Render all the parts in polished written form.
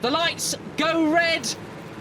The lights go red.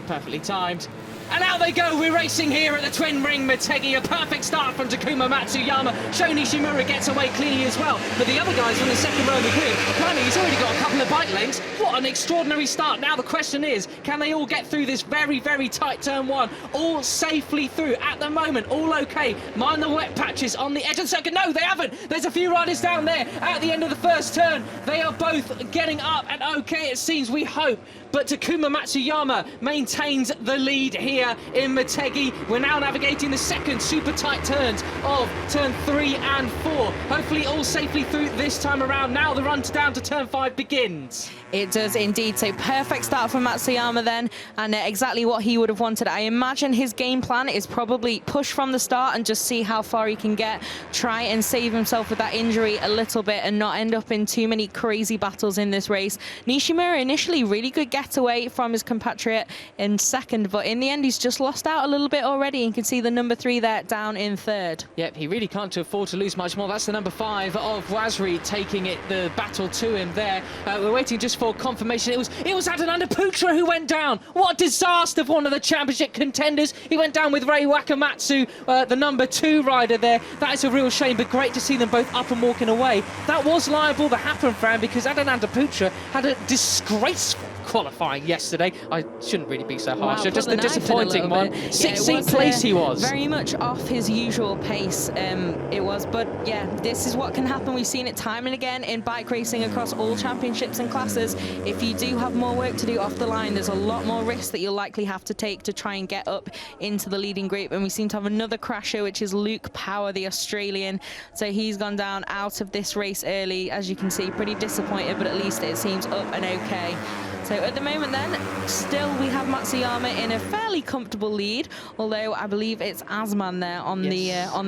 Perfectly timed. And out they go, we're racing here at the Twin Ring Motegi. A perfect start from Takuma Matsuyama. Sho Nishimura gets away cleanly as well. But the other guys from the second row of the grid, blimey, he's already got a couple of bike lanes. What an extraordinary start. Now the question is, can they all get through this very, very tight turn one? All safely through at the moment, all okay. Mind the wet patches on the edge of the circuit. No, they haven't. There's a few riders down there at the end of the first turn. They are both getting up and okay, it seems, we hope. But Takuma Matsuyama maintains the lead here in Motegi. We're now navigating the second super tight turns of turn 3 and 4. Hopefully all safely through this time around. Now the run down to turn 5 begins. It does indeed. So perfect start from Matsuyama then, and exactly what he would have wanted. I imagine his game plan is probably push from the start and just see how far he can get, try and save himself with that injury a little bit and not end up in too many crazy battles in this race. Nishimura initially really good getaway from his compatriot in second, but in the end he's just lost out a little bit already. You can see the number 3 there down in third. Yep, he really can't afford to lose much more. That's the number 5 of Wazri taking it, the battle to him there. We're waiting just for confirmation. It was Adinanda Putra who went down. What a disaster for one of the championship contenders. He went down with Rei Wakamatsu, the number 2 rider there. That is a real shame, but great to see them both up and walking away. That was liable to happen, Fran, because Adinanda Putra had a disgraceful qualifying yesterday. I shouldn't really be so harsh. Wow, just a disappointing one. 16th place he was. Very much off his usual pace. It was, but yeah, this is what can happen. We've seen it time and again in bike racing across all championships and classes. If you do have more work to do off the line, there's a lot more risks that you'll likely have to take to try and get up into the leading group. And we seem to have another crasher, which is Luke Power, the Australian. So he's gone down out of this race early. As you can see, pretty disappointed, but at least it seems up and okay. So at the moment then, still we have Matsuyama in a fairly comfortable lead, although I believe it's Asmin there on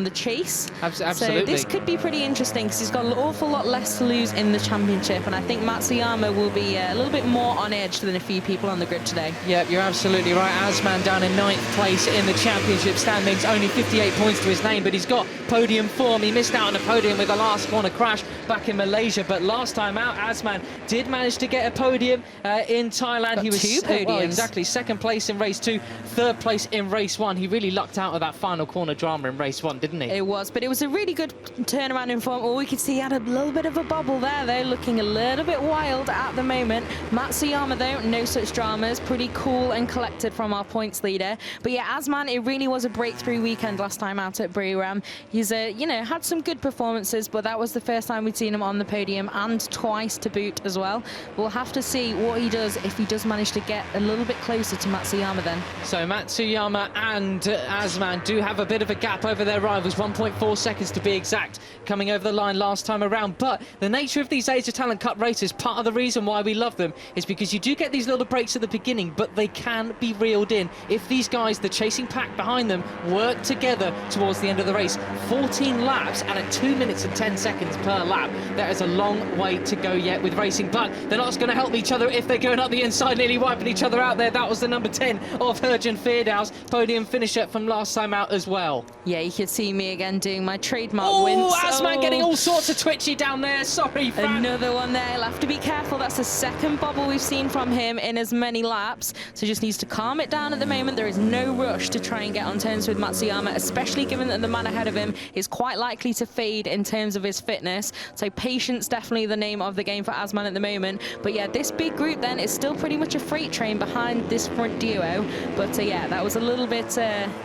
the chase. Absolutely. So this could be pretty interesting because he's got an awful lot less to lose in the championship, and I think Matsuyama will be a little bit more on edge than a few people on the grid today. Yeah, you're absolutely right. Asmin down in 9th place in the championship standings, only 58 points to his name, but he's got podium form. He missed out on the podium with the last corner crash back in Malaysia, but last time out, Asmin did manage to get a podium in Thailand. He was 2 podiums. Well, exactly, 2nd place in race 2, 3rd place in race 1. He really lucked out of that final corner drama in race 1, didn't he? It was, but it was a really good turnaround in form. All we could see he had a little bit of a bobble there, though, looking a little bit wild at the moment. Matsuyama, though, no such dramas, pretty cool and collected from our points leader. But yeah, Asmin, it really was a breakthrough weekend last time out at Buriram. He's, you know, had some good performances, but that was the first time we'd seen him on the podium, and twice to boot as well. We'll have to see what he does if he does manage to get a little bit closer to Matsuyama then. So Matsuyama and Asmin do have a bit of a gap over their rivals, 1.4 seconds to be exact, coming over the line last time around. But the nature of these Age of Talent Cup races, part of the reason why we love them is because you do get these little breaks at the beginning, but they can be reeled in if these guys, the chasing pack behind them, work together towards the end of the race. 14 laps and at 2 minutes and 10 seconds per lap. There is a long way to go yet with racing, but they're not going to help each other if they're going up the inside, nearly wiping each other out there. That was the number 10 of Herjan Firdau's podium finisher from last time out as well. Yeah, you could see me again doing my trademark wince. Asmin getting all sorts of twitchy down there. Sorry, Fran. Another one there. He'll have to be careful. That's the 2nd bobble we've seen from him in as many laps. So just needs to calm it down at the moment. There is no rush to try and get on terms with Matsuyama, especially given that the man ahead of him is quite likely to fade in terms of his fitness. So patience definitely the name of the game for Asmin at the moment. But yeah, this big group then is still pretty much a freight train behind this front duo. But yeah, that was a little bit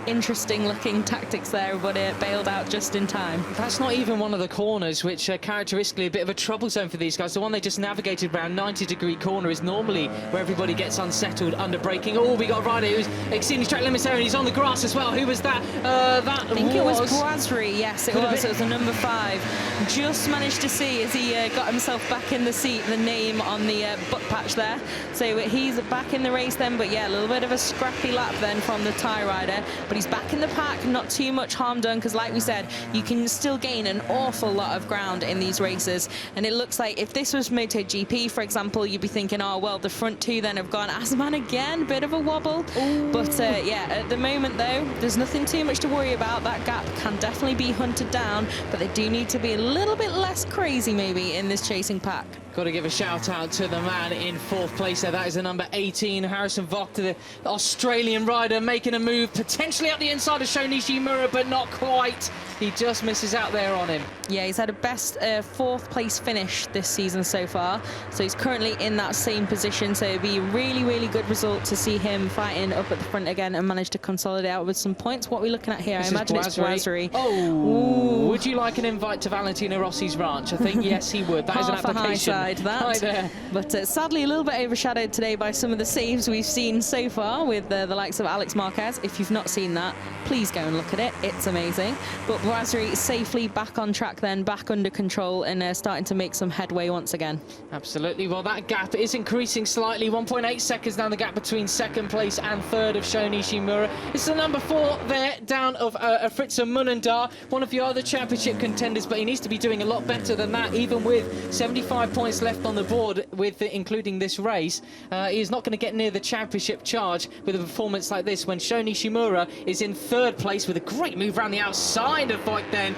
interesting looking tactics there, but it bailed out just in time. That's not even one of the corners, which are characteristically a bit of a trouble zone for these guys. The one they just navigated around, 90-degree corner, is normally where everybody gets unsettled under braking. Oh, we got a rider who's exceeding track limits there, and he's on the grass as well. Who was that? I think it was Wazri. Yes, it was. It was the number 5. Just managed to see as he got himself back in the seat, the name on the butt patch there. So he's back in the race then, but yeah, a little bit of a scrappy lap then from the Thai rider. But he's back in the pack, not too much harm done, because like we said, you can still gain an awful lot of ground in these races. And it looks like if this was MotoGP, for example, you'd be thinking, oh, well, the front 2 then have gone. Asmin again, bit of a wobble. Ooh. But yeah, at the moment, though, there's nothing too much to worry about. That gap can definitely be hunted down, but they do need to be a little bit less crazy, maybe, in this chasing pack. Got to give a shout out to the man in 4th place there. That is the number 18, Harrison Vogt, the Australian rider, making a move potentially up the inside of Sho Nishimura, but not quite. He just misses out there on him. Yeah, he's had a best 4th place finish this season so far, so he's currently in that same position, so it'd be a really, really good result to see him fighting up at the front again and manage to consolidate out with some points. What are we looking at here? I imagine it's Brasserie. Oh, ooh. Would you like an invite to Valentino Rossi's ranch? I think yes, he would. That is an application. High side, that. Right there. But sadly, a little bit overshadowed today by some of the saves we've seen so far with the likes of Alex Marquez. If you've not seen that, please go and look at it. It's amazing. But Brasserie safely back on track then, back under control, and starting to make some headway once again. Absolutely. Well, that gap is increasing slightly. 1.8 seconds down the gap between 2nd place and 3rd of Sho Nishimura. It's the number 4 there, down of Fritz Munandar, one of your other championship contenders, but he needs to be doing a lot better than that, even with 75 points left on the board, with including this race. He is not going to get near the championship charge with a performance like this when Sho Nishimura is in 3rd place with a great move around the outside of Voigt then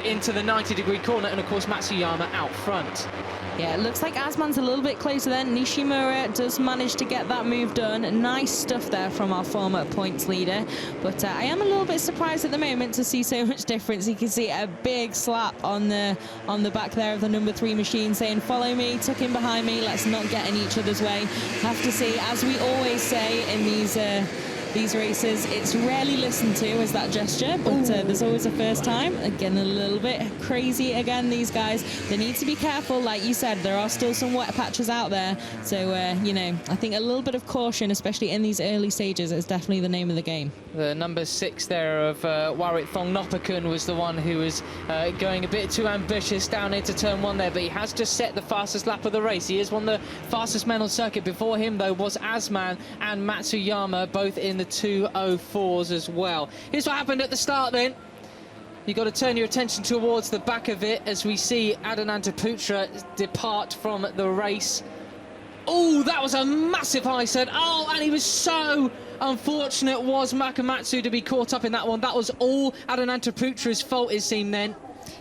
into the 90-degree corner, and of course Matsuyama out front. Yeah, it looks like Asman's a little bit closer then. Nishimura does manage to get that move done. Nice stuff there from our former points leader. But I am a little bit surprised at the moment to see so much difference. You can see a big slap on the back there of the number 3 machine saying, follow me, tuck in behind me, let's not get in each other's way. Have to see, as we always say in these races, it's rarely listened to as that gesture, but there's always a first time. Again, a little bit crazy again, these guys. They need to be careful. Like you said, there are still some wet patches out there. So, you know, I think a little bit of caution, especially in these early stages, is definitely the name of the game. The number 6 there of Warit Thongnopakun was the one who was going a bit too ambitious down into turn 1 there, but he has just set the fastest lap of the race. He is one of the fastest men on circuit. Before him, though, was Asman and Matsuyama, both in the 2:04s as well. Here's what happened at the start then. You've got to turn your attention towards the back of it as we see Adanantaputra depart from the race. Oh, that was a massive high set. Oh, and he was so unfortunate, was Makamatsu, to be caught up in that one. That was all Adanantaputra's fault, it seemed then.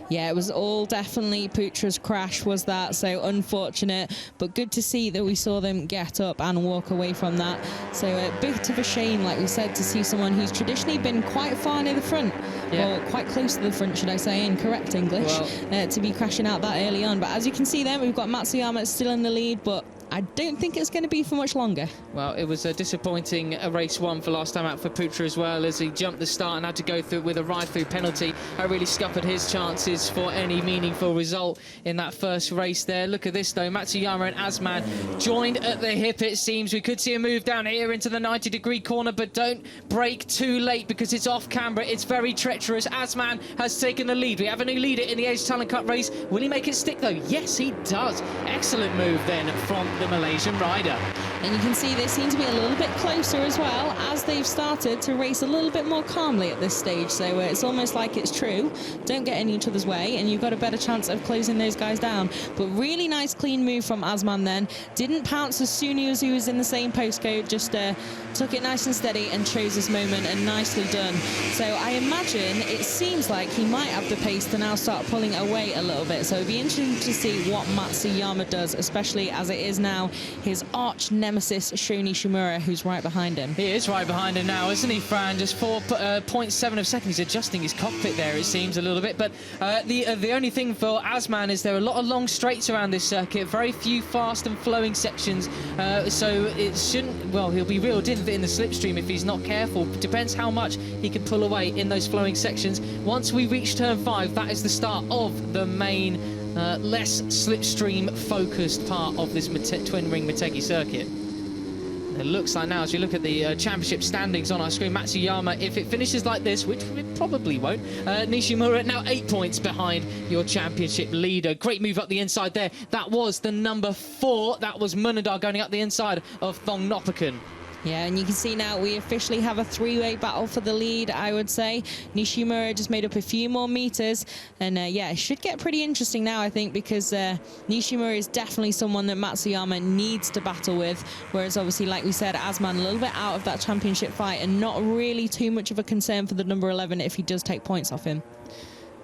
Yeah, it was all definitely Putra's crash, was that, so unfortunate, but good to see that we saw them get up and walk away from that. So a bit of a shame, like we said, to see someone who's traditionally been quite far near the front, or quite close to the front, should I say, in correct English, to be crashing out that early on. But as you can see then, we've got Matsuyama still in the lead, but I don't think it's going to be for much longer. Well, it was a disappointing race 1 for last time out for Putra as well, as he jumped the start and had to go through with a ride-through penalty. That really scuppered his chances for any meaningful result in that first race there. Look at this, though. Matsuyama and Asman joined at the hip, it seems. We could see a move down here into the 90-degree corner, but don't break too late because it's off camera. It's very treacherous. Asman has taken the lead. We have a new leader in the Age Talent Cup race. Will he make it stick, though? Yes, he does. Excellent move then from the Malaysian rider. And you can see they seem to be a little bit closer as well, as they've started to race a little bit more calmly at this stage. So it's almost like it's true. Don't get in each other's way, and you've got a better chance of closing those guys down. But really nice, clean move from Asman then. Didn't pounce as soon as he was in the same postcode, just took it nice and steady and chose his moment, and nicely done. So I imagine it seems like he might have the pace to now start pulling away a little bit. So it'd be interesting to see what Matsuyama does, especially as it is now his arch nemesis Sho Nishimura, who's right behind him. He is right behind him now, isn't he, Fran? Just 4.7 of seconds. He's adjusting his cockpit there, it seems, a little bit. But the only thing for Asman is there are a lot of long straights around this circuit, very few fast and flowing sections. So it shouldn't, well, he'll be reeled in the slipstream if he's not careful. Depends how much he can pull away in those flowing sections. Once we reach turn 5, that is the start of the main less slipstream focused part of this Twin Ring Motegi circuit. It looks like now, as we look at the championship standings on our screen, Matsuyama, if it finishes like this, which it probably won't, Nishimura now 8 points behind your championship leader. Great move up the inside there. That was the number 4. That was Munandar going up the inside of Thongnopakun. Yeah, and you can see now we officially have a 3-way battle for the lead, I would say. Nishimura just made up a few more meters. And yeah, it should get pretty interesting now, I think, because Nishimura is definitely someone that Matsuyama needs to battle with. Whereas obviously, like we said, Asman a little bit out of that championship fight and not really too much of a concern for the number 11 if he does take points off him.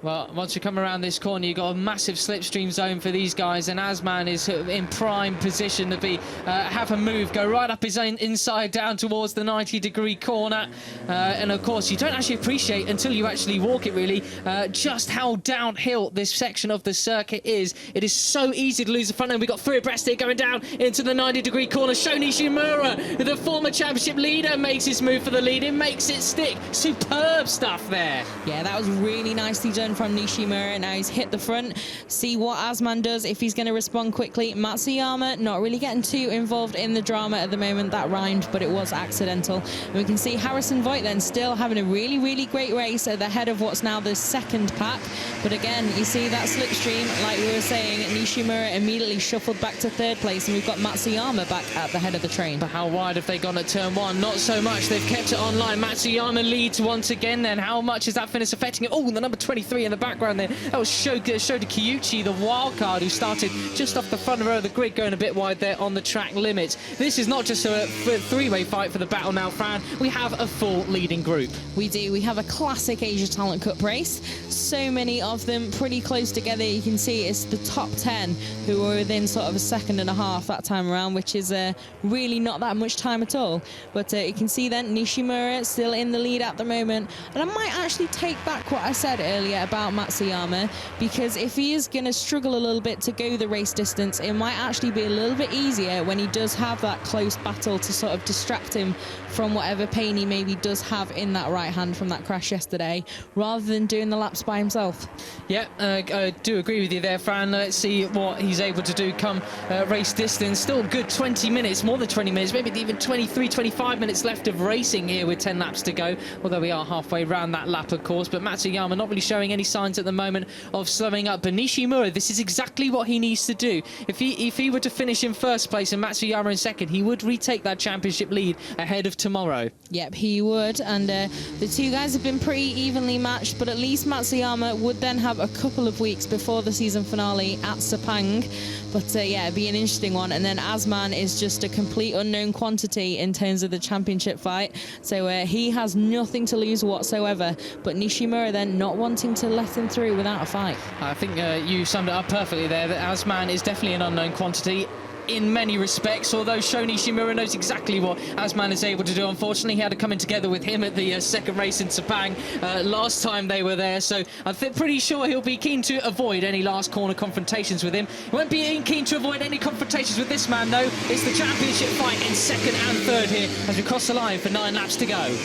Well, once you come around this corner, you've got a massive slipstream zone for these guys, and Asmin is in prime position to be have a move, go right up his own inside down towards the 90-degree corner. And of course, you don't actually appreciate until you actually walk it, really, just how downhill this section of the circuit is. It is so easy to lose the front end. We've got three abreast here going down into the 90-degree corner. Sho Nishimura, the former championship leader, makes his move for the lead. It makes it stick. Superb stuff there. Yeah, that was really nicely done from Nishimura. Now he's hit the front. See what Asmin does, if he's going to respond quickly. Matsuyama not really getting too involved in the drama at the moment. That rhymed, but it was accidental. And we can see Harrison Voigt then still having a really, really great race at the head of what's now the second pack. But again, you see that slipstream, like we were saying, Nishimura immediately shuffled back to third place, and we've got Matsuyama back at the head of the train. But how wide have they gone at turn one? Not so much. They've kept it online. Matsuyama leads once again. Then how much is that finish affecting it? Oh, the number 23 in the background there. That was Shota Kiyuchi, the wild card, who started just off the front row of the grid, going a bit wide there on the track limits. This is not just a three-way fight for the battle now, Fran. We have a full leading group. We do. We have a classic Asia Talent Cup race. So many of them pretty close together. You can see it's the top 10 who were within sort of a second and a half that time around, which is really not that much time at all. But you can see then Nishimura still in the lead at the moment. And I might actually take back what I said earlier about Matsuyama, because if he is going to struggle a little bit to go the race distance, it might actually be a little bit easier when he does have that close battle to sort of distract him from whatever pain he maybe does have in that right hand from that crash yesterday, rather than doing the laps by himself. Yeah, I do agree with you there, Fran. Let's see what he's able to do come race distance. Still a good 20 minutes, more than 20 minutes, maybe even 23, 25 minutes left of racing here with 10 laps to go, although we are halfway around that lap, of course. But Matsuyama not really showing any signs at the moment of slowing up. But Nishimura, this is exactly what he needs to do. If he were to finish in first place and Matsuyama in second, he would retake that championship lead ahead of tomorrow. Yep, he would. And the two guys have been pretty evenly matched, but at least Matsuyama would then have a couple of weeks before the season finale at Sepang. But yeah, it'd be an interesting one. And then Asmin is just a complete unknown quantity in terms of the championship fight. So he has nothing to lose whatsoever. But Nishimura then not wanting to let him through without a fight. I think you summed it up perfectly there, that Asmin is definitely an unknown quantity in many respects, although Sho Nishimura knows exactly what Asmin is able to do. Unfortunately, he had to come in together with him at the second race in Sepang last time they were there, so I'm pretty sure he'll be keen to avoid any last corner confrontations with him. He won't be keen to avoid any confrontations with this man, though. It's the championship fight in second and third here as we cross the line for 9 laps to go.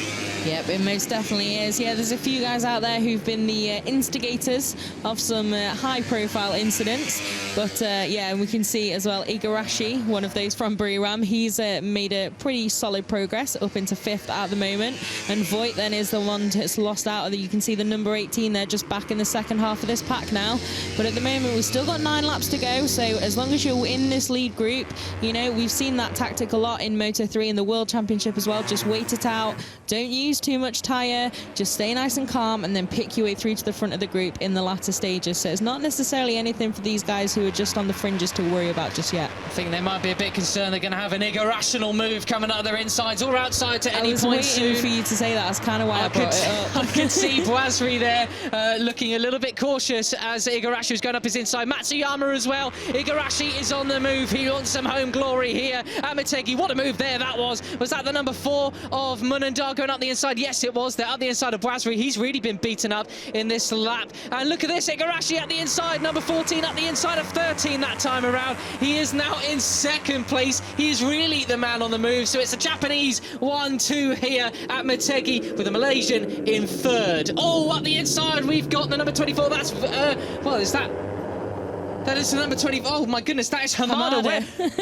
Yep, it most definitely is. Yeah, there's a few guys out there who've been the instigators of some high-profile incidents. But, yeah, and we can see as well Igarashi, one of those from Buriram, he's made a pretty solid progress up into 5th at the moment. And Voigt then is the one that's lost out of the, you can see the number 18 there just back in the second half of this pack now. But at the moment, we've still got 9 laps to go. So as long as you're in this lead group, you know, we've seen that tactic a lot in Moto3 and the World Championship as well. Just wait it out. Don't use too much tyre, just stay nice and calm, and then pick your way through to the front of the group in the latter stages. So it's not necessarily anything for these guys who are just on the fringes to worry about just yet. I think they might be a bit concerned they're going to have an irrational move coming out of their insides or outside to any point soon. I was waiting for you to say that. That's kind of why I brought it up. I could see Boisri there looking a little bit cautious as Igarashi was going up his inside. Matsuyama as well. Igarashi is on the move. He wants some home glory here at Motegi. What a move there that was. Was that the number 4 of Munandar going up the inside? Yes, it was. They're up the inside of Boisri. He's really been beaten up in this lap. And look at this, Igarashi at the inside, number 14 at the inside of 13 that time around. He is now in second place. He is really the man on the move. So it's a Japanese 1-2 here at Motegi with a Malaysian in third. Oh, up the inside, we've got the number 24. That's, well, is that... That is the number 20. Oh my goodness, that is Hamada.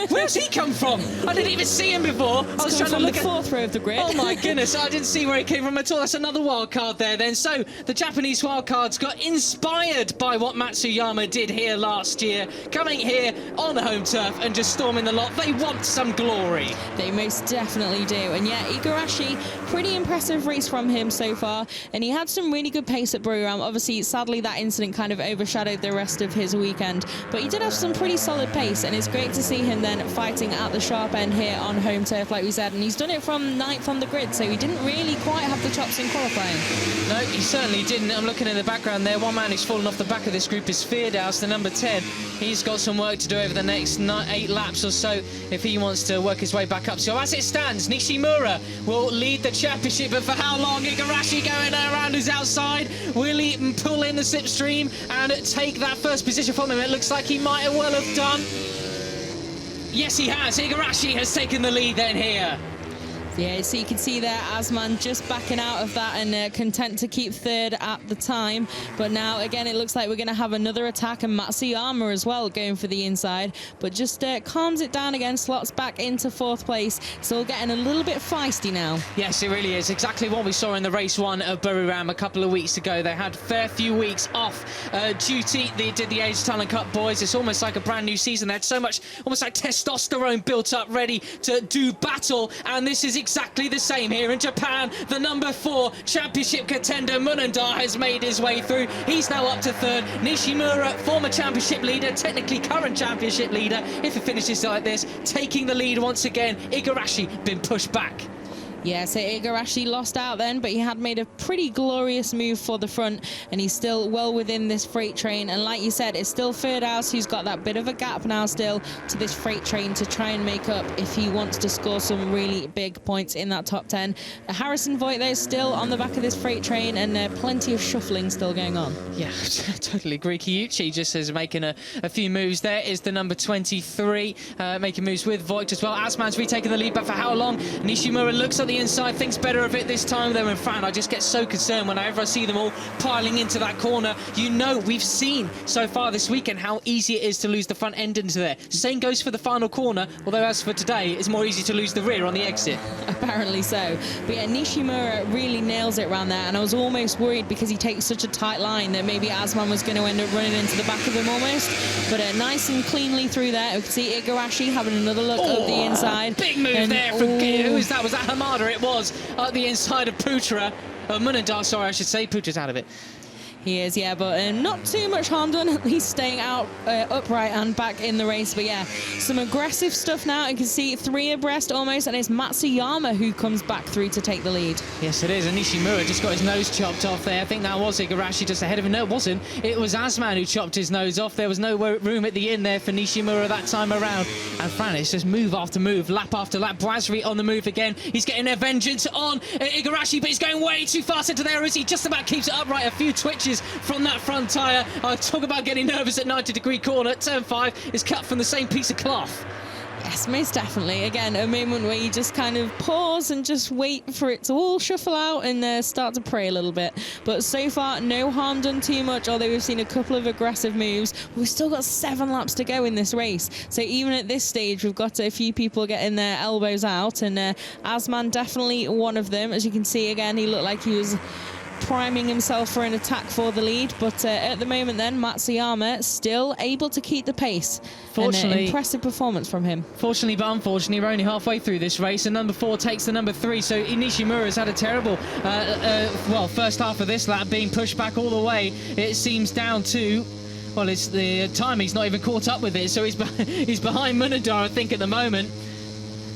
Where's he come from? I didn't even see him before. I was trying to look at the 4th row of the grid. Oh my goodness, I didn't see where he came from at all. That's another wild card there then. So the Japanese wild cards got inspired by what Matsuyama did here last year, coming here on the home turf and just storming the lot. They want some glory. They most definitely do. And yeah, Igarashi, pretty impressive race from him so far. And he had some really good pace at Buriram. Obviously, sadly, that incident kind of overshadowed the rest of his weekend. but he did have some pretty solid pace, and it's great to see him then fighting at the sharp end here on home turf, like we said, and he's done it from 9th on the grid, so he didn't really quite have the chops in qualifying. No, he certainly didn't. I'm looking in the background there. One man who's fallen off the back of this group is Feardaus, the number 10. He's got some work to do over the next 8 laps or so if he wants to work his way back up. So as it stands, Nishimura will lead the championship, but for how long? Igarashi going around his outside. Will he pull in the slipstream and take that first position from him? It looks like he might well have done. Yes, he has. Igarashi has taken the lead then here. Yeah, so you can see there Asmin just backing out of that and content to keep 3rd at the time. But now, again, it looks like we're going to have another attack, and Matsuyama as well going for the inside. But just calms it down again, slots back into 4th place. It's all getting a little bit feisty now. Yes, it really is. Exactly what we saw in the race 1 of Buriram a couple of weeks ago. They had a fair few weeks off duty. They did the Age Talent Cup, boys. It's almost like a brand new season. They had so much, almost like testosterone built up, ready to do battle. And this is exactly the same here in Japan. The number 4 championship contender Munandar has made his way through. He's now up to 3rd. Nishimura, former championship leader, technically current championship leader, if it finishes like this, taking the lead once again. Igarashi been pushed back. Yeah, so Igarashi lost out then, but he had made a pretty glorious move for the front, and he's still well within this freight train. And like you said, it's still Feardaus who's got that bit of a gap now still to this freight train to try and make up if he wants to score some really big points in that top 10. Harrison Voigt, though, is still on the back of this freight train, and plenty of shuffling still going on. Yeah, totally agree. Kiyuchi just is making a few moves. There is the number 23 making moves with Voigt as well. Asman's retaking the lead, but for how long? Nishimura looks at the inside, thinks better of it this time though. In fact, I just get so concerned whenever I see them all piling into that corner. You know, we've seen so far this weekend how easy it is to lose the front end into there. Same goes for the final corner, although as for today, it's more easy to lose the rear on the exit. Apparently so. But yeah, Nishimura really nails it around there, and I was almost worried because he takes such a tight line that maybe Asman was going to end up running into the back of him almost. But nice and cleanly through there. We can see Igarashi having another look at the inside. Big move there from who was that? Was that Hamada? It was at the inside of Putra. Munandar, sorry, I should say. Putra's out of it. He is, yeah, but not too much harm done, at least staying out upright and back in the race. But yeah, some aggressive stuff now. You can see 3 abreast almost, and it's Matsuyama who comes back through to take the lead. Yes, it is, and Nishimura just got his nose chopped off there. I think that was Igarashi just ahead of him. No, it wasn't. It was Asman who chopped his nose off. There was no room at the end there for Nishimura that time around. And Frantic just move after move, lap after lap. Brasri on the move again. He's getting their vengeance on Igarashi, but he's going way too fast into there as he just about keeps it upright. A few twitches from that front tyre. I talk about getting nervous at 90-degree corner. Turn 5 is cut from the same piece of cloth. Yes, most definitely. Again, a moment where you just kind of pause and just wait for it to all shuffle out and start to pray a little bit. But so far, no harm done too much, although we've seen a couple of aggressive moves. We've still got 7 laps to go in this race. So even at this stage, we've got a few people getting their elbows out, and Asman definitely one of them. As you can see, again, he looked like he was priming himself for an attack for the lead, but at the moment then Matsuyama still able to keep the pace. Fortunately, impressive performance from him. Fortunately but unfortunately, we're only halfway through this race, and number 4 takes the number 3, so Nishimura's had a terrible well, first half of this lap, being pushed back all the way. It seems down to, well, it's the time. He's not even caught up with it, so he's behind Munandar, I think, at the moment.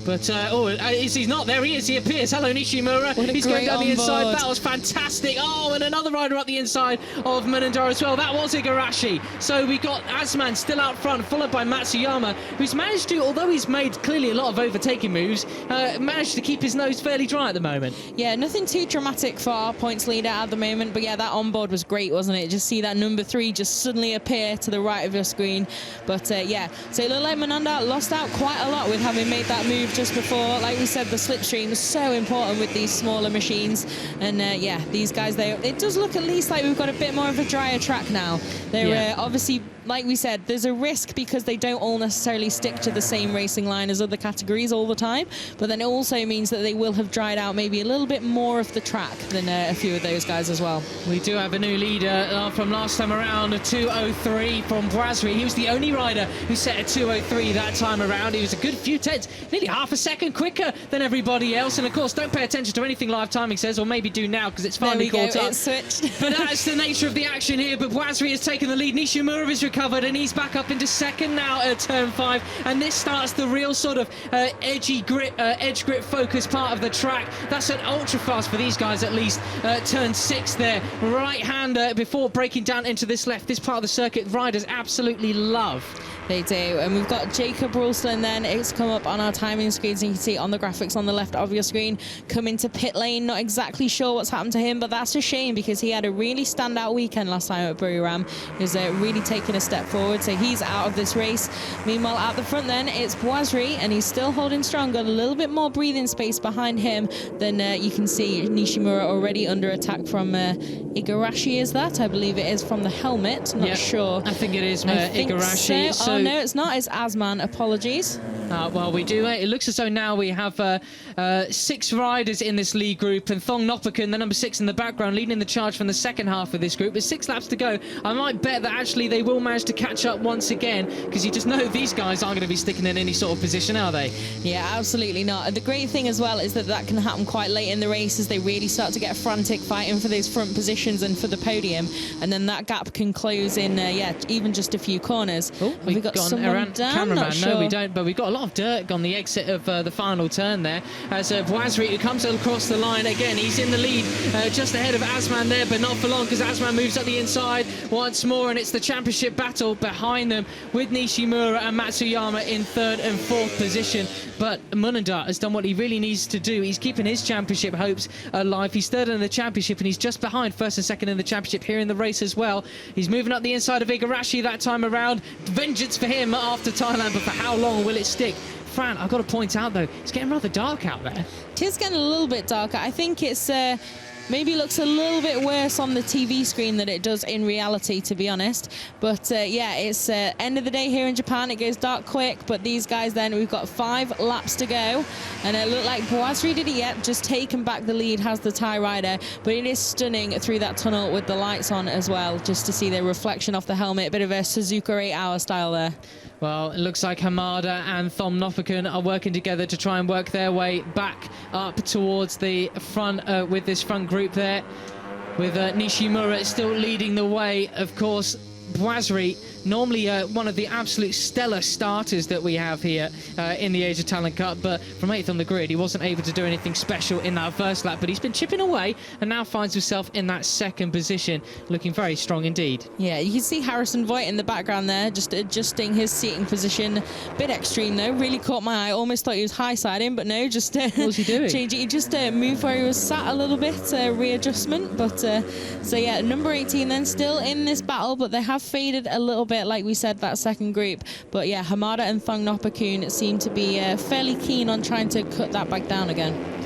But, he's not. There he is. He appears. Hello, Nishimura. He's going down the inside. That was fantastic. Oh, and another rider up the inside of Munandar as well. That was Igarashi. So we got Asman still out front, followed by Matsuyama, who's managed to, although he's made clearly a lot of overtaking moves, managed to keep his nose fairly dry at the moment. Yeah, nothing too dramatic for our points leader at the moment. But yeah, that onboard was great, wasn't it? Just see that number 3 just suddenly appear to the right of your screen. But yeah, so it looked like Munandar lost out quite a lot with having made that move just before. Like we said, the slipstream is so important with these smaller machines, and yeah, these guys, it does look at least like we've got a bit more of a drier track now. They're obviously, like we said, there's a risk because they don't all necessarily stick to the same racing line as other categories all the time, but then it also means that they will have dried out maybe a little bit more of the track than a few of those guys as well. We do have a new leader from last time around, a 2:03 from Brasri. He was the only rider who set a 2:03 that time around. He was a good few tenths, nearly half a second quicker than everybody else. And of course, don't pay attention to anything live timing says, or maybe do now because it's finally caught up. It's switched. But that's the nature of the action here. But Brasri has taken the lead. Nishimura is recovered, and he's back up into second now at turn 5, and this starts the real sort of edge grip focus part of the track. That's an ultra fast for these guys, at least. Turn 6 there, right-hander before breaking down into this left. This part of the circuit riders absolutely love. They do, and we've got Jacob Ralston then. It's come up on our timing screens, and you can see it on the graphics on the left of your screen. Coming to pit lane, not exactly sure what's happened to him, but that's a shame because he had a really standout weekend last time at Buriram. He was really taking a step forward, so he's out of this race. Meanwhile, at the front then, it's Boisri, and he's still holding strong. Got a little bit more breathing space behind him than you can see Nishimura already under attack from Igarashi, is that? I believe it is from the helmet, not sure. I think it is Igarashi. So. Oh, no, it's not. It's Asman. Apologies. Well, we do. It looks as though now we have 6 riders in this lead group, and Thong Nopakun, the number 6 in the background, leading the charge from the second half of this group. With 6 laps to go, I might bet that actually they will manage to catch up once again, because you just know these guys aren't going to be sticking in any sort of position, are they? Yeah, absolutely not. And the great thing as well is that that can happen quite late in the race as they really start to get frantic fighting for those front positions and for the podium, and then that gap can close in, even just a few corners. Oh, we've got someone down? Cameraman. Sure. No, we don't, but we've got a lot of dirt on the exit of the final turn there. As Boisri, who comes across the line again, he's in the lead just ahead of Asman there, but not for long, because Asman moves up the inside once more, and it's the championship battle behind them with Nishimura and Matsuyama in 3rd and 4th position. But Munandar has done what he really needs to do. He's keeping his championship hopes alive. He's 3rd in the championship, and he's just behind 1st and 2nd in the championship here in the race as well. He's moving up the inside of Igarashi that time around. Vengeance for him after Thailand, but for how long will it stick? Fran, I've got to point out, though, it's getting rather dark out there. It is getting a little bit darker. I think it's maybe looks a little bit worse on the TV screen than it does in reality, to be honest. But yeah, it's end of the day here in Japan. It goes dark quick, but these guys then, we've got 5 laps to go, and it looked like Boisri did it yet, just taken back the lead, has the Thai rider, but it is stunning through that tunnel with the lights on as well, just to see the reflection off the helmet. A bit of a Suzuka 8-hour style there. Well, it looks like Hamada and Thom Nopakun are working together to try and work their way back up towards the front with this front group there, with Nishimura still leading the way. Of course, Boisri, normally one of the absolute stellar starters that we have here in the Asia Talent Cup, but from 8th on the grid, he wasn't able to do anything special in that first lap, but he's been chipping away and now finds himself in that 2nd position, looking very strong indeed. Yeah, you can see Harrison Voigt in the background there, just adjusting his seating position. Bit extreme though, really caught my eye. Almost thought he was high-siding, but no, just what was he doing? Changing. He just moved where he was sat a little bit, readjustment. But so yeah, number 18 then still in this battle, but they have faded a little bit, like we said, that second group. But yeah, Hamada and Thong Nopakun seem to be fairly keen on trying to cut that back down again.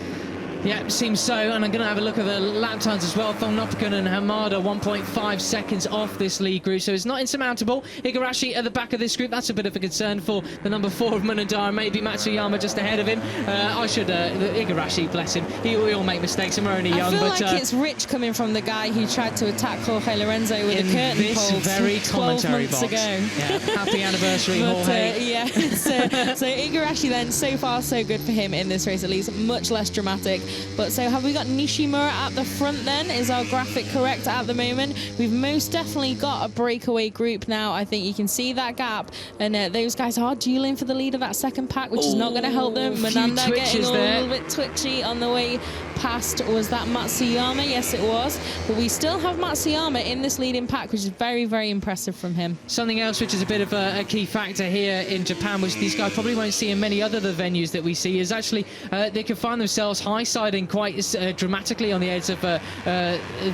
Yeah, seems so, and I'm going to have a look at the lap times as well. Thong Nopakun and Hamada 1.5 seconds off this lead group, so it's not insurmountable. Igarashi at the back of this group, that's a bit of a concern for the number 4 of Munandar, maybe Matsuyama just ahead of him. Igarashi, bless him, we all make mistakes and we're only young. I feel like it's rich coming from the guy who tried to attack Jorge Lorenzo with a curtain pole very 12 months box. ago. Yeah, happy anniversary, Jorge. Yeah, so Igarashi then, so far so good for him in this race, at least much less dramatic. But so have we got Nishimura at the front then? Is our graphic correct at the moment? We've most definitely got a breakaway group now. I think you can see that gap, and those guys are dueling for the lead of that 2nd pack, which is not going to help them. Mananda getting a little bit twitchy on the way past. Was that Matsuyama? Yes, it was. But we still have Matsuyama in this leading pack, which is very, very impressive from him. Something else which is a bit of a key factor here in Japan, which these guys probably won't see in many other venues that we see, is actually they can find themselves high-siding quite dramatically on the edge of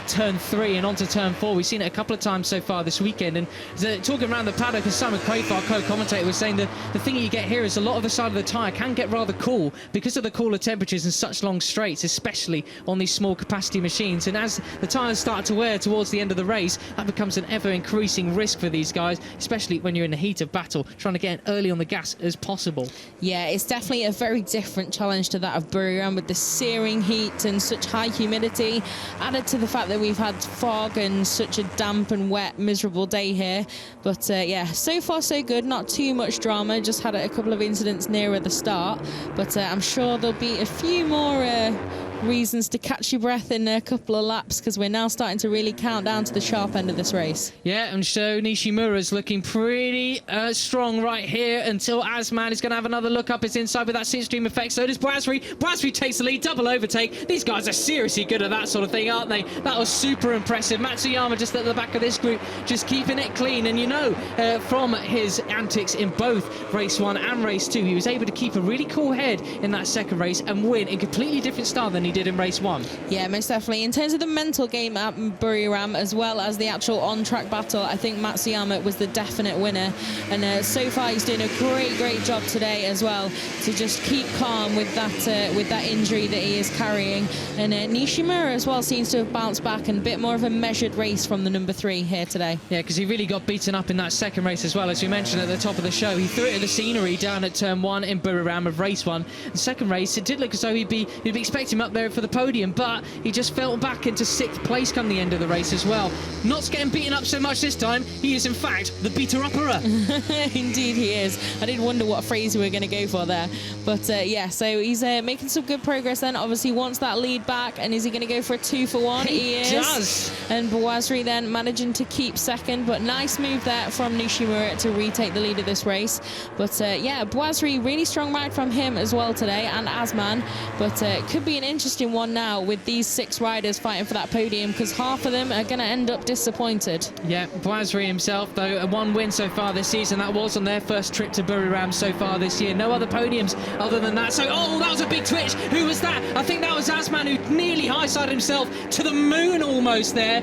turn 3 and onto turn 4. We've seen it a couple of times so far this weekend, and talking around the paddock, as Simon Quayle, our co-commentator, was saying that the thing you get here is a lot of the side of the tyre can get rather cool because of the cooler temperatures and such long straights, especially on these small capacity machines. And as the tyres start to wear towards the end of the race, that becomes an ever-increasing risk for these guys, especially when you're in the heat of battle, trying to get early on the gas as possible. Yeah, it's definitely a very different challenge to that of Buriram, with the searing heat and such high humidity, added to the fact that we've had fog and such a damp and wet, miserable day here. But yeah, so far so good, not too much drama, just had a couple of incidents nearer the start, but I'm sure there'll be a few more reasons to catch your breath in a couple of laps, because we're now starting to really count down to the sharp end of this race. Yeah, and so Nishimura's looking pretty strong right here until Asman is going to have another look up his inside with that slipstream effect. So does Boisri. Boisri takes the lead, double overtake. These guys are seriously good at that sort of thing, aren't they? That was super impressive. Matsuyama just at the back of this group, just keeping it clean. And you know, from his antics in both race 1 and race 2, he was able to keep a really cool head in that second race and win in completely different style than he did in race 1. Yeah, most definitely. In terms of the mental game at Buriram, as well as the actual on-track battle, I think Matsuyama was the definite winner. And so far, he's doing a great job today as well to just keep calm with that injury that he is carrying. And Nishimura as well seems to have bounced back, and a bit more of a measured race from the number 3 here today. Yeah, because he really got beaten up in that second race as well. As we mentioned at the top of the show, he threw it at the scenery down at turn 1 in Buriram of race 1. The second race, it did look as though you'd be expecting him up there for the podium, but he just fell back into 6th place come the end of the race as well. Not getting beaten up so much this time. He is in fact the beater-upperer. Indeed he is. I did wonder what phrase we were going to go for there, but yeah, so he's making some good progress then. Obviously wants that lead back, and is he going to go for a 2 for 1? He does. And Boisri then managing to keep second, but nice move there from Nishimura to retake the lead of this race. But yeah, Boisri, really strong ride from him as well today, and Asman, but it could be an interesting one now with these 6 riders fighting for that podium, because half of them are going to end up disappointed. Yeah, Boisri himself, though, 1 win so far this season. That was on their first trip to Buriram so far this year. No other podiums other than that. So, oh, that was a big twitch. Who was that? I think that was Asman, who nearly high-sided himself to the moon almost there.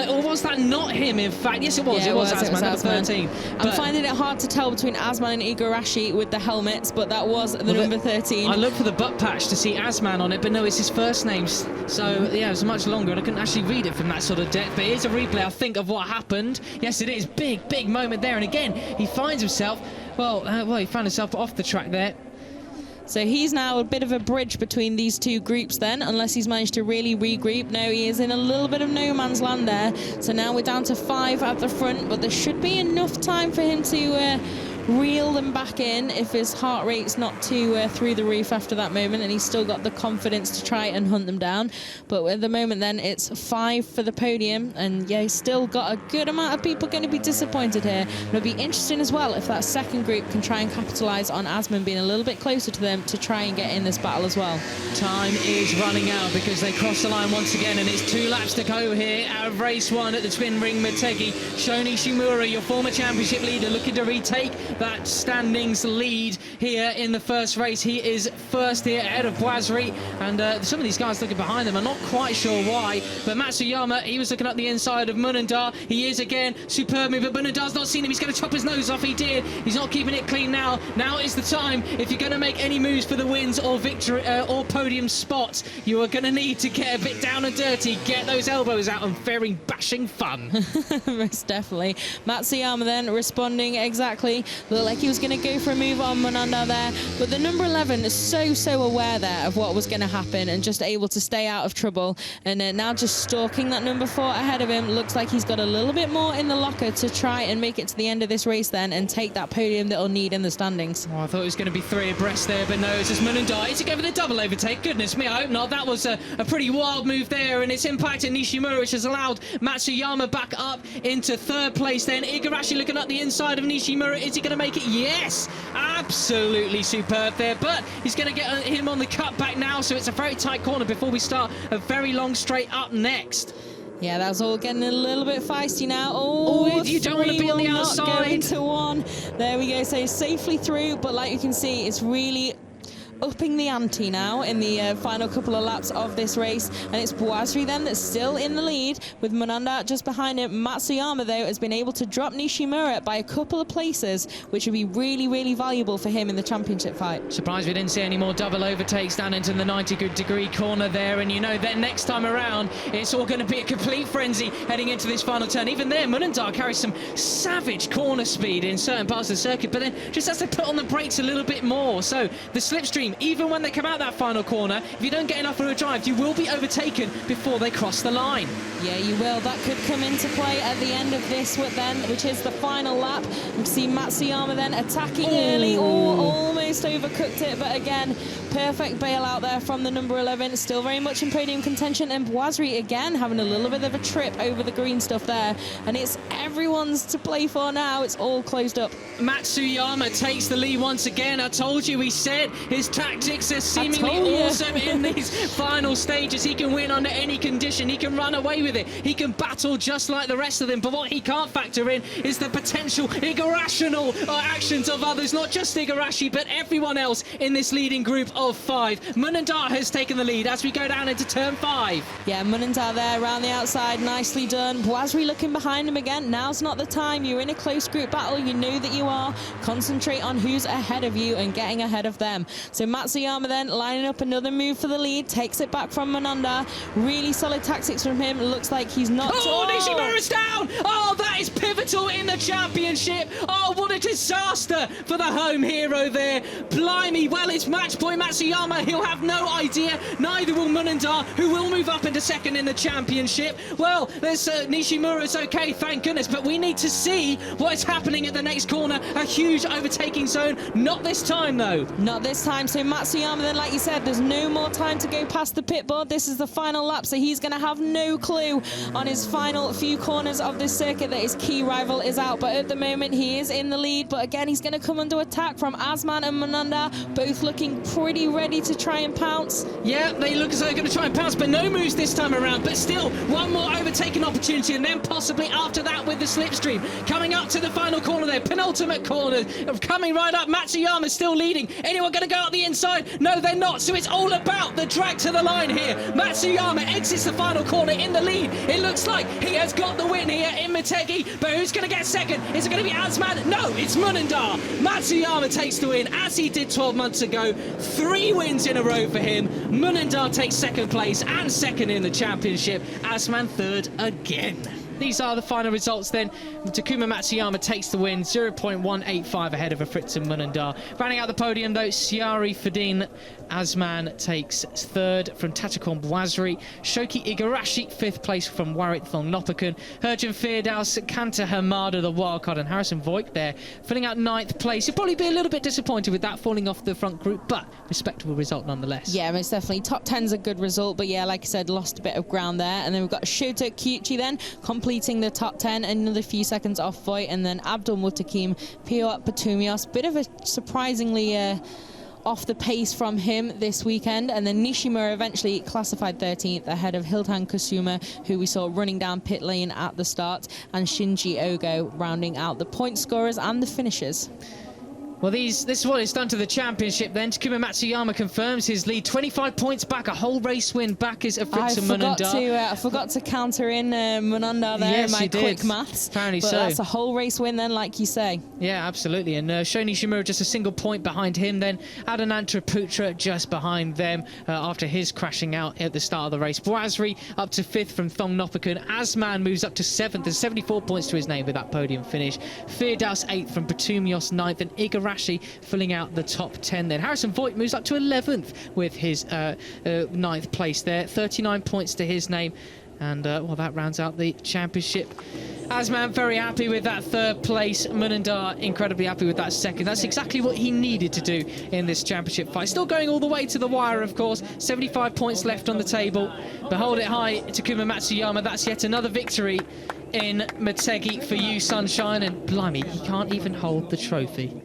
Or was that not him, in fact? Yes, it was. Yeah, it was Asman, number 13. I'm finding it hard to tell between Asman and Igarashi with the helmets, but that was the number 13. I looked for the butt patch to see Asman on it, but no, it's his first name. So, yeah, it was much longer, and I couldn't actually read it from that sort of depth. But here's a replay, I think, of what happened. Yes, it is. Big moment there. And again, he finds himself, he found himself off the track there. So he's now a bit of a bridge between these 2 groups then, unless he's managed to really regroup. No, he is in a little bit of no man's land there. So now we're down to 5 at the front, but there should be enough time for him to reel them back in if his heart rate's not too through the roof after that moment, and he's still got the confidence to try and hunt them down. But at the moment then, it's 5 for the podium, and yeah, he's still got a good amount of people going to be disappointed here. It'll be interesting as well if that second group can try and capitalise on Asman being a little bit closer to them to try and get in this battle as well. Time is running out because they cross the line once again, and it's 2 laps to go here out of race 1 at the Twin Ring Motegi. Sho Nishimura, your former championship leader, looking to retake that standings lead here in the first race. He is first here ahead of Boisri, and some of these guys looking behind them are not quite sure why, but Matsuyama, he was looking up the inside of Munandar. He is again superb move, but Munandar's not seen him. He's going to chop his nose off. He did. He's not keeping it clean now. Now is the time. If you're going to make any moves for the wins or victory or podium spots, you are going to need to get a bit down and dirty, get those elbows out, and very bashing fun. Most definitely. Matsuyama then responding exactly. Looked like he was going to go for a move on Munandar there, but the number 11 is so aware there of what was going to happen and just able to stay out of trouble, and now just stalking that number 4 ahead of him. Looks like he's got a little bit more in the locker to try and make it to the end of this race then and take that podium that he'll need in the standings. Oh, I thought it was going to be 3 abreast there, but no, it's just Munandar. Is he going for the double overtake? Goodness me, I hope not. That was a pretty wild move there, and it's impacted Nishimura, which has allowed Matsuyama back up into 3rd place then. Igarashi looking up the inside of Nishimura. Is he going to make it? Yes, absolutely superb there, but he's going to get him on the cutback now, so it's a very tight corner before we start a very long straight up next. Yeah, that's all getting a little bit feisty now. Oh, you don't want to be on the outside. Not go into 1. There we go. So safely through, but like you can see, it's really upping the ante now in the final couple of laps of this race, and it's Boisri then that's still in the lead with Munandar just behind him. Matsuyama though has been able to drop Nishimura by a couple of places, which would be really valuable for him in the championship fight. Surprised we didn't see any more double overtakes down into the 90-degree corner there, and you know that next time around it's all going to be a complete frenzy heading into this final turn. Even there, Munandar carries some savage corner speed in certain parts of the circuit, but then just has to put on the brakes a little bit more. So the slipstream slipstream. Even when they come out that final corner, if you don't get enough of a drive, you will be overtaken before they cross the line. Yeah, you will. That could come into play at the end of this, which is the final lap. We see Matsuyama then attacking early. Almost overcooked it, but again, perfect bailout there from the number 11. Still very much in podium contention, and Boisri again having a little bit of a trip over the green stuff there, and it's everyone's to play for now. It's all closed up. Matsuyama takes the lead once again. I told you, he said his tactics are seemingly awesome in these final stages. He can win under any condition. He can run away with it. He can battle just like the rest of them. But what he can't factor in is the potential irrational actions of others, not just Igarashi, but everyone else in this leading group of 5. Munandar has taken the lead as we go down into turn 5. Yeah, Munandar there around the outside. Nicely done. Boisri looking behind him again. Now's not the time. You're in a close group battle. You know that you are. Concentrate on who's ahead of you and getting ahead of them. So Matsuyama then lining up another move for the lead. Takes it back from Munandar. Really solid tactics from him. Looks like he's not... Nishimura's down! Oh, that is pivotal in the championship. Oh, what a disaster for the home hero there. Blimey, well, it's match point Matsuyama. He'll have no idea. Neither will Munandar, who will move up into second in the championship. Well, there's Nishimura's okay, thank goodness, but we need to see what is happening at the next corner. A huge overtaking zone. Not this time, though. Not this time. So Matsuyama then, like you said, there's no more time to go past the pit board. This is the final lap, so he's going to have no clue on his final few corners of this circuit that his key rival is out. But at the moment, he is in the lead. But again, he's going to come under attack from Asmin and Munandar, both looking pretty ready to try and pounce. Yeah, they look as though they're going to try and pounce, but no moves this time around. But still, one more overtaking opportunity, and then possibly after that with the slipstream. Coming up to the final corner there, penultimate corner, coming right up. Matsuyama still leading. Anyone going to go out the inside? No, they're not. So it's all about the drag to the line here. Matsuyama exits the final corner in the lead. It looks like he has got the win here in Motegi, but who's going to get second? Is it going to be Asmin? No, it's Munandar. Matsuyama takes the win, as he did 12 months ago. 3 wins in a row for him. Munandar takes second place and second in the championship. Asmin third again. These are the final results then. Takuma Matsuyama takes the win, 0.185 ahead of Fritz and Munandar. Rounding out the podium though, Siari Fadin Asman takes third from Tatakon Boisri. Shoki Igarashi, 5th place from Warit Thongnopakun. Herjan Firdaus, Kanta Hamada, the wildcard, and Harrison Voigt there, filling out 9th place. You'll probably be a little bit disappointed with that falling off the front group, but respectable result nonetheless. Yeah, most definitely. Top 10's a good result, but yeah, like I said, lost a bit of ground there. And then we've got Shota Kyuchi then, completing the top 10, another few seconds off Voigt, and then Abdul Mutakim, Pio Patumios, bit of a surprisingly off the pace from him this weekend, and then Nishimura eventually classified 13th ahead of Hiltan Kusuma, who we saw running down pit lane at the start, and Shinji Ogo rounding out the point scorers and the finishers. Well, this is what it's done to the championship then. Takuma Matsuyama confirms his lead. 25 points back, a whole race win back is Fritz and Munandar. I forgot to counter in Munandar there in my quick maths. Apparently but so. That's a whole race win then, like you say. Yeah, absolutely. And Sho Nishimura just a single point behind him. Then Adanantra Putra just behind them after his crashing out at the start of the race. Boisri up to 5th from Thongnopakun. Asman moves up to 7th. There's 74 points to his name with that podium finish. Firdaus 8th from Patumios 9th. And Igarashi filling out the top 10 then. Harrison Voigt moves up to 11th with his 9th place there. 39 points to his name. And, well, that rounds out the championship. Asman very happy with that 3rd place. Munandar incredibly happy with that 2nd. That's exactly what he needed to do in this championship fight. Still going all the way to the wire, of course. 75 points left on the table. But hold it high, Takuma Matsuyama. That's yet another victory in Motegi for you, Sunshine. And blimey, he can't even hold the trophy.